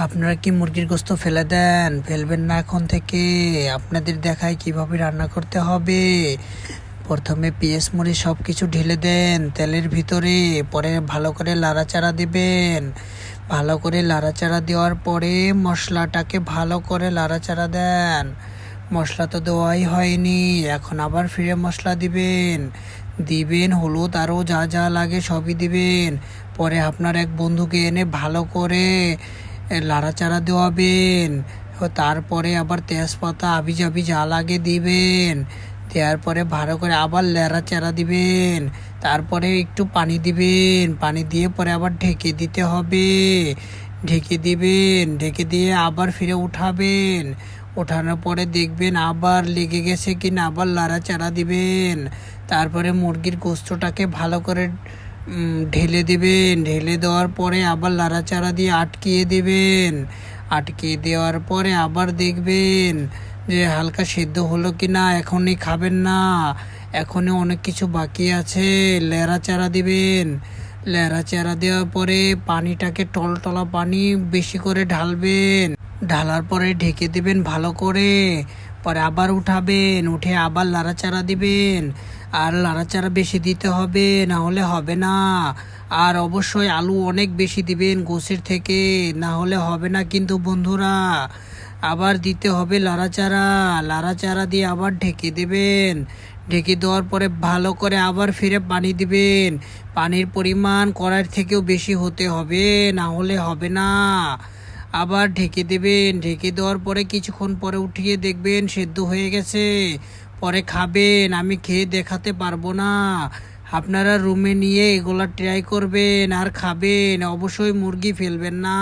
আপনারা কি মুরগির গোস্ত ফেলে দেন? ফেলবেন না এখন থেকে। আপনাদের দেখায় কিভাবে রান্না করতে হবে। প্রথমে পেঁয়াজ মরিচ সব কিছু ঢেলে দেন তেলের ভিতরে, পরে ভালো করে লাড়াচাড়া দিবেন। ভালো করে লাড়াচাড়া দেওয়ার পরে মশলাটাকে ভালো করে লাড়াচাড়া দেন। মশলা তো দেওয়াই হয়নি, এখন আবার ফিরে মশলা দিবেন। দিবেন হলুদ, আরও যা যা লাগে সবই দিবেন। পরে আপনার এক বন্ধুকে এনে ভালো করে লাড়াচাড়া দেওয়াবেন। তারপরে আবার তেজপাতা আবিজাবি যা লাগে দিবেন। দেওয়ার পরে ভালো করে আবার লাড়াচাড়া দিবেন। তারপরে একটু পানি দিবেন, পানি দিয়ে পরে আবার ঢেকে দিতে হবে। ঢেকে দিবেন, ঢেকে দিয়ে আবার ফিরে উঠাবেন। ওঠানোর পরে দেখবেন আবার লেগে গেছে কিনা, আবার লাড়াচাড়া দিবেন। তারপরে মুরগির গোস্তটাকে ভালো করে ঢেলে দেবেন। ঢেলে দেওয়ার পরে আবার লাড়াচাড়া দিয়ে আটকিয়ে দেবেন। আটকিয়ে দেওয়ার পরে আবার দেখবেন যে হালকা সেদ্ধ হলো কি না। এখনই খাবেন না, এখনই অনেক কিছু বাকি আছে। লাড়াচাড়া দিবেন। লাড়াচাড়া দেওয়ার পরে পানিটাকে টলটলা পানি বেশি করে ঢালবেন। ঢালার পরে ঢেকে দেবেন ভালো করে। পরে আবার উঠাবেন, উঠে আবার লাড়াচাড়া দিবেন। আর লাড়াচাড়া বেশি দিতে হবে, না হলে হবে না। আর অবশ্যই আলু অনেক বেশি দিবেন গোশের থেকে, না হলে হবে না কিন্তু বন্ধুরা। আবার দিতে হবে লাড়াচাড়া। লাড়াচাড়া দিয়ে আবার ঢেকে দেবেন। ঢেকে দেওয়ার পরে ভালো করে আবার ফিরে পানি দিবেন। পানির পরিমাণ কড়াইয়ের থেকেও বেশি হতে হবে, না হলে হবে না। আবার ঢেকে দেবেন। ঢেকে দেওয়ার পরে কিছুক্ষণ পরে উঠিয়ে দেখবেন সেদ্ধ হয়ে গেছে। পরে খাবেন, আমি খেয়ে দেখাতে পারবো না। আপনারা রুমে নিয়ে এগুলা ট্রাই করবেন আর খাবেন, অবশ্যই মুরগি ফেলবেন না।